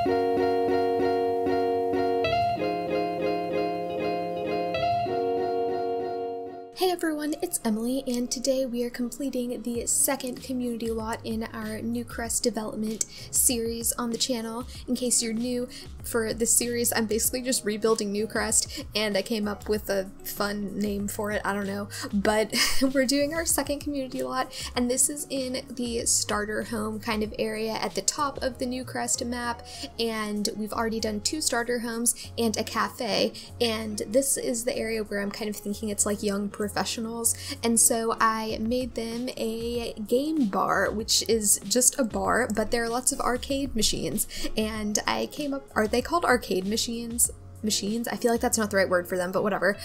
Hey everyone, it's Emily, and today we are completing the second community lot in our Newcrest development series on the channel. In case you're new, for this series I'm basically just rebuilding Newcrest, and I came up with a fun name for it, I don't know, but we're doing our second community lot, and this is in the starter home kind of area at the top of the Newcrest map, and we've already done 2 starter homes and a cafe, and this is the area where I'm kind of thinking it's like young professionals, and so I made them a game bar, which is just a bar, but there are lots of arcade machines, and I came up, are they called arcade machines? I feel like that's not the right word for them, but whatever.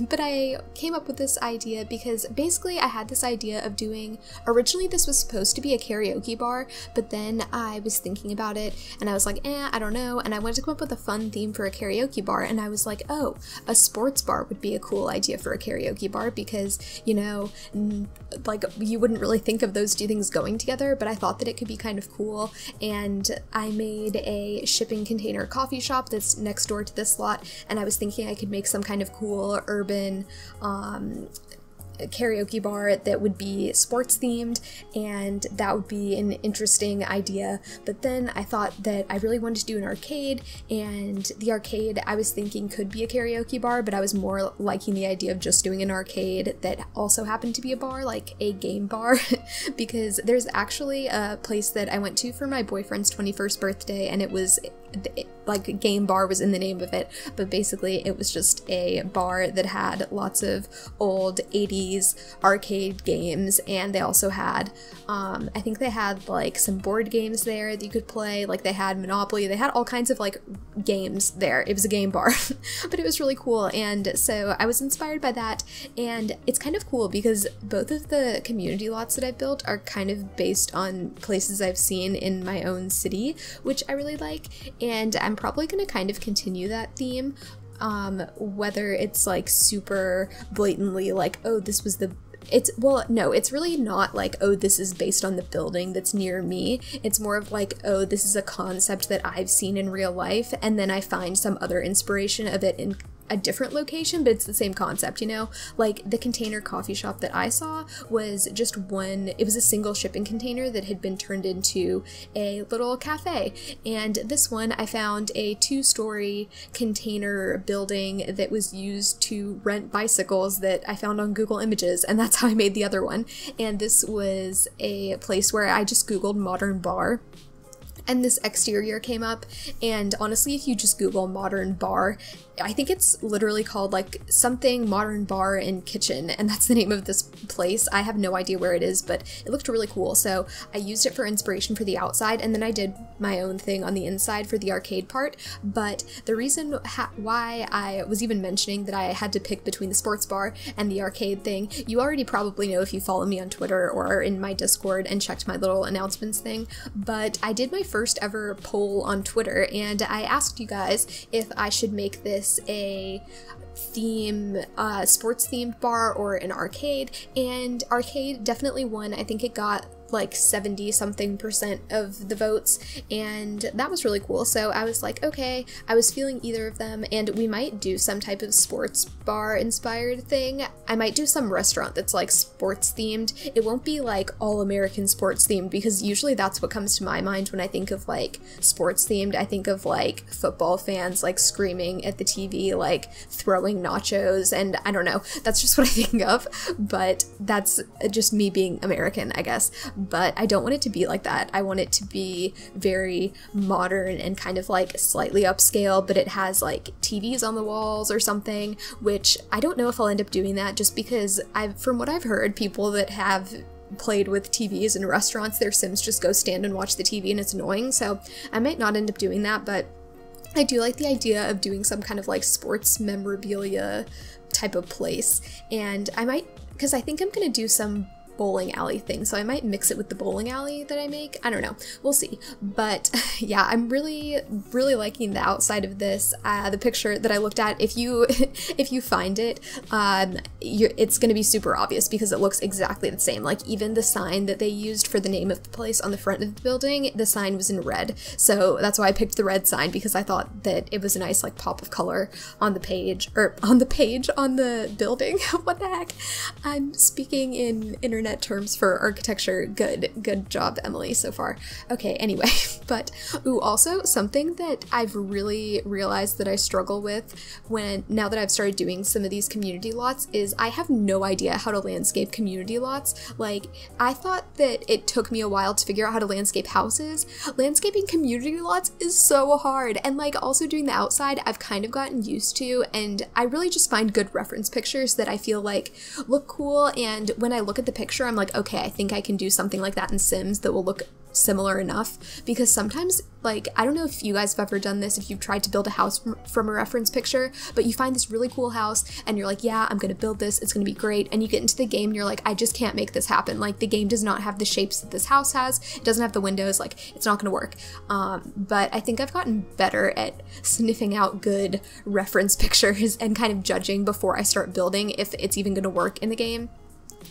But I came up with this idea because basically I had this idea of doing, originally this was supposed to be a karaoke bar, but then I was thinking about it and I was like, I don't know, and I wanted to come up with a fun theme for a karaoke bar, and I was like, oh, a sports bar would be a cool idea for a karaoke bar because, you know, like you wouldn't really think of those two things going together, but I thought that it could be kind of cool, and I made a shipping container coffee shop that's next door to this lot, and I was thinking I could make some kind of cool urban karaoke bar that would be sports themed, and that would be an interesting idea. But then I thought that I really wanted to do an arcade, and the arcade I was thinking could be a karaoke bar, but I was more liking the idea of just doing an arcade that also happened to be a bar, like a game bar, because there's actually a place that I went to for my boyfriend's 21st birthday, and it was like game bar was in the name of it, but basically it was just a bar that had lots of old 80s arcade games, and they also had I think they had like some board games there that you could play, like they had Monopoly, they had all kinds of like games there. It was a game bar but it was really cool, and so I was inspired by that. And it's kind of cool because both of the community lots that I built are kind of based on places I've seen in my own city, which I really like, and I'm probably going to kind of continue that theme, whether it's like super blatantly like, oh, this was the, well, no, it's really not like, oh, this is based on the building that's near me. It's more of like, oh, this is a concept that I've seen in real life, and then I find some other inspiration of it in a different location, but it's the same concept, you know? Like the container coffee shop that I saw was just it was a single shipping container that had been turned into a little cafe, and this one I found a 2-story container building that was used to rent bicycles that I found on Google Images, and that's how I made the other one. And this was a place where I just Googled modern bar, and this exterior came up, and honestly, if you just Google modern bar, I think it's literally called like something modern bar and kitchen, and that's the name of this place. I have no idea where it is, but it looked really cool, so I used it for inspiration for the outside, and then I did my own thing on the inside for the arcade part. But the reason why I was even mentioning that I had to pick between the sports bar and the arcade thing, you already probably know if you follow me on Twitter or in my Discord and checked my little announcements thing, but I did my first ever poll on Twitter, and I asked you guys if I should make this a sports themed bar or an arcade, and arcade definitely won. I think it got like 70-something% of the votes, and that was really cool. So I was like, okay, I was feeling either of them, and we might do some type of sports bar inspired thing. I might do some restaurant that's like sports themed. It won't be like all American sports themed, because usually that's what comes to my mind when I think of like sports themed. I think of like football fans like screaming at the TV, like throwing nachos, and I don't know, that's just what I think of, but that's just me being American, I guess. But I don't want it to be like that. I want it to be very modern and kind of like slightly upscale, but it has like TVs on the walls or something, which I don't know if I'll end up doing that, just because from what I've heard, people that have played with TVs in restaurants, their Sims just go stand and watch the TV, and it's annoying, so I might not end up doing that. But I do like the idea of doing some kind of like sports memorabilia type of place, and I might, because I think I'm gonna do some bowling alley thing, so I might mix it with the bowling alley that I make. I don't know, we'll see. But yeah, I'm really liking the outside of this. The picture that I looked at, if you if you find it, it's gonna be super obvious because it looks exactly the same. Like even the sign that they used for the name of the place on the front of the building, the sign was in red, so that's why I picked the red sign, because I thought that it was a nice like pop of color on the page, or on the building. What the heck? I'm speaking in internet terms for architecture. Good job, Emily, so far. Okay, anyway, but also something that I've really realized that I struggle with now that I've started doing some of these community lots is I have no idea how to landscape community lots. Like, I thought that it took me a while to figure out how to landscape houses. Landscaping community lots is so hard, and like also doing the outside I've kind of gotten used to, and I really just find good reference pictures that I feel like look cool, and when I look at the picture I'm like, okay, I think I can do something like that in Sims that will look similar enough. Because sometimes, like, I don't know if you guys have ever done this, if you've tried to build a house from a reference picture, but you find this really cool house and you're like, yeah, I'm gonna build this, it's gonna be great, and you get into the game and you're like, I just can't make this happen. Like, the game does not have the shapes that this house has, it doesn't have the windows, like, it's not gonna work. But I think I've gotten better at sniffing out good reference pictures and kind of judging before I start building if it's even gonna work in the game.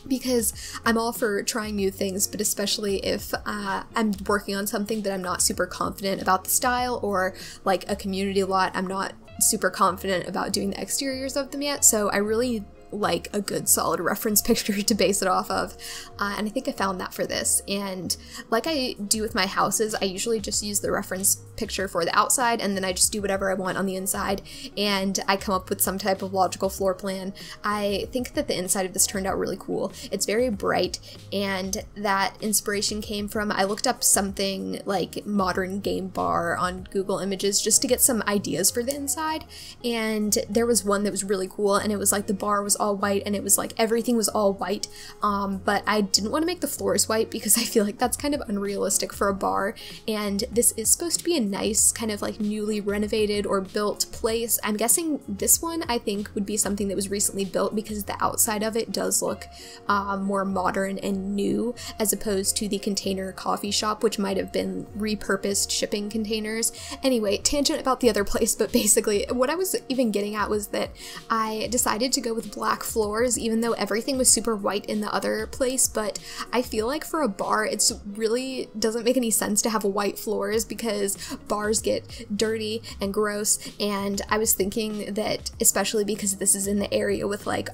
Because I'm all for trying new things, but especially if I'm working on something that I'm not super confident about the style, or like a community lot, I'm not super confident about doing the exteriors of them yet, so I really like a good solid reference picture to base it off of, and I think I found that for this. And like I do with my houses, I usually just use the reference picture for the outside, and then I just do whatever I want on the inside, and I come up with some type of logical floor plan. I think that the inside of this turned out really cool. It's very bright, and that inspiration came from, I looked up something like modern game bar on Google Images just to get some ideas for the inside, and there was one that was really cool, and it was like the bar was all white, and it was like everything was all white, but I didn't want to make the floors white because I feel like that's kind of unrealistic for a bar, and this is supposed to be a nice kind of like newly renovated or built place. I'm guessing this one I think would be something that was recently built because the outside of it does look more modern and new, as opposed to the container coffee shop, which might have been repurposed shipping containers. Anyway, tangent about the other place, but basically what I was even getting at was that I decided to go with black floors even though everything was super white in the other place, but I feel like for a bar it's really doesn't make any sense to have white floors because bars get dirty and gross, and I was thinking that especially because this is in the area with like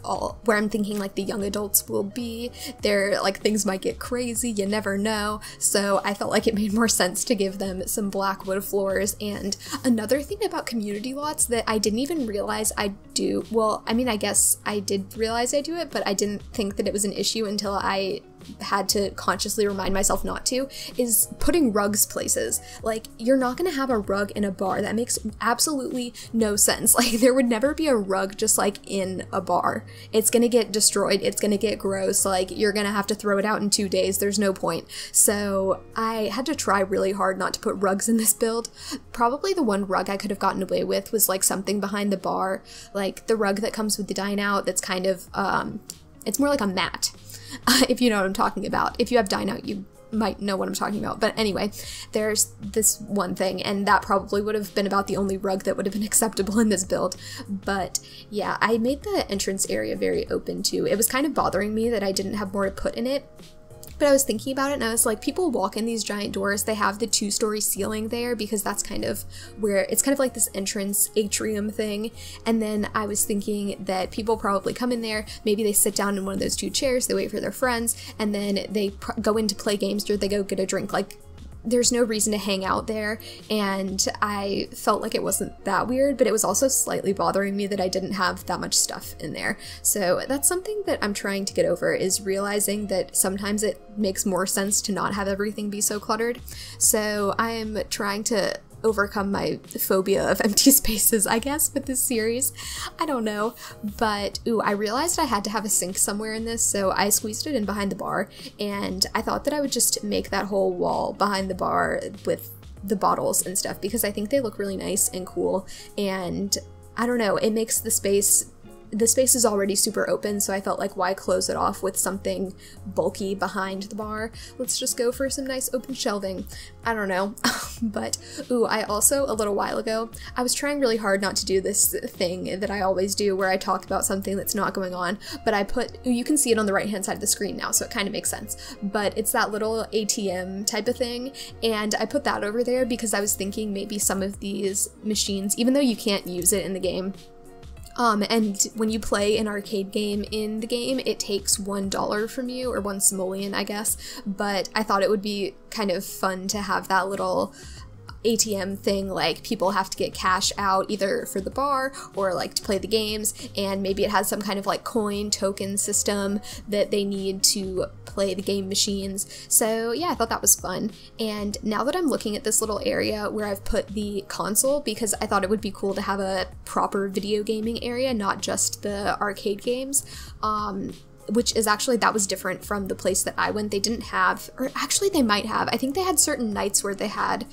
where I'm thinking like the young adults will be, there like things might get crazy, you never know, so I felt like it made more sense to give them some black wood floors. And another thing about community lots that I didn't even realize I do, well, I mean, I guess I did realize I do it, but I didn't think that it was an issue until I had to consciously remind myself not to, is putting rugs places. Like, you're not gonna have a rug in a bar. That makes absolutely no sense. Like, there would never be a rug just like in a bar. It's gonna get destroyed, it's gonna get gross, like you're gonna have to throw it out in 2 days, there's no point. So I had to try really hard not to put rugs in this build. Probably the one rug I could have gotten away with was like something behind the bar, like the rug that comes with the dine out that's kind of, it's more like a mat. If you know what I'm talking about. If you have dine out, you might know what I'm talking about. But anyway, there's this one thing, and that probably would have been about the only rug that would have been acceptable in this build. But yeah, I made the entrance area very open too. It was kind of bothering me that I didn't have more to put in it. But I was thinking about it and I was like, people walk in these giant doors, they have the 2-story ceiling there because that's kind of where, it's kind of like this entrance atrium thing. And then I was thinking that people probably come in there, maybe they sit down in one of those 2 chairs, they wait for their friends, and then they go in to play games or they go get a drink. Like, there's no reason to hang out there, and I felt like it wasn't that weird, but it was also slightly bothering me that I didn't have that much stuff in there. So that's something that I'm trying to get over, is realizing that sometimes it makes more sense to not have everything be so cluttered. So I'm trying to overcome my phobia of empty spaces, I guess, with this series. I don't know, but ooh, I realized I had to have a sink somewhere in this, so I squeezed it in behind the bar, and I thought that I would just make that whole wall behind the bar with the bottles and stuff because I think they look really nice and cool, and I don't know, it makes the space the space is already super open, so I felt like why close it off with something bulky behind the bar? Let's just go for some nice open shelving. I don't know. But, ooh, I also, a little while ago, I was trying really hard not to do this thing that I always do where I talk about something that's not going on, but I put, ooh, you can see it on the right hand side of the screen now, so it kind of makes sense. But it's that little ATM type of thing, and I put that over there because I was thinking maybe some of these machines, even though you can't use it in the game, and when you play an arcade game in the game, it takes $1 from you, or 1 simoleon, I guess, but I thought it would be kind of fun to have that little ATM thing, like people have to get cash out either for the bar or like to play the games, and maybe it has some kind of like coin token system that they need to play the game machines. So yeah, I thought that was fun. And now that I'm looking at this little area where I've put the console, because I thought it would be cool to have a proper video gaming area, not just the arcade games, which is actually, that was different from the place that I went. They didn't have, or actually they might have, I think they had certain nights where they had,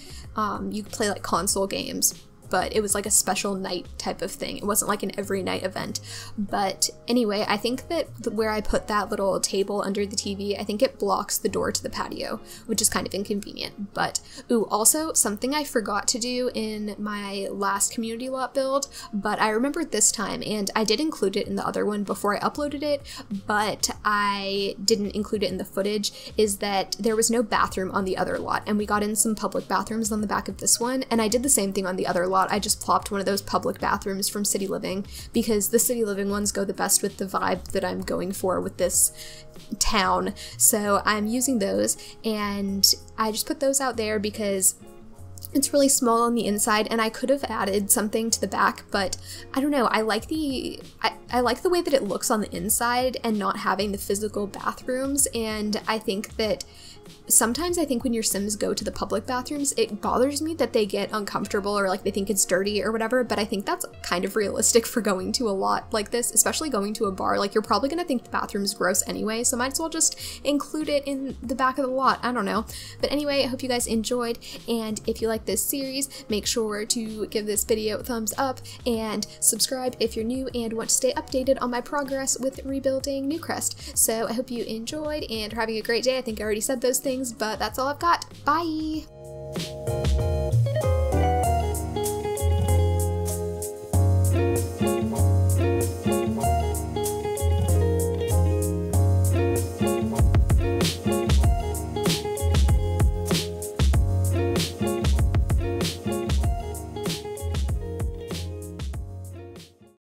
you could play like console games, but it was like a special night type of thing. It wasn't like an every night event. But anyway, I think that where I put that little table under the TV, I think it blocks the door to the patio, which is kind of inconvenient. But, ooh, also something I forgot to do in my last community lot build, but I remembered this time, and I did include it in the other one before I uploaded it, but I didn't include it in the footage, is that there was no bathroom on the other lot, and we got in some public bathrooms on the back of this one, and I did the same thing on the other lot. I just plopped one of those public bathrooms from City Living, because the City Living ones go the best with the vibe that I'm going for with this town. So I'm using those, and I just put those out there because it's really small on the inside, and I could have added something to the back, but I don't know, I like the way that it looks on the inside and not having the physical bathrooms. And I think that sometimes, I think when your Sims go to the public bathrooms, it bothers me that they get uncomfortable or like they think it's dirty or whatever, but I think that's kind of realistic for going to a lot like this, especially going to a bar. Like, you're probably gonna think the bathroom's gross anyway, so might as well just include it in the back of the lot. I don't know. But anyway, I hope you guys enjoyed, and if you like this series, make sure to give this video a thumbs up and subscribe if you're new and want to stay updated on my progress with rebuilding Newcrest. So I hope you enjoyed and are having a great day. I think I already said those things, but that's all I've got. Bye!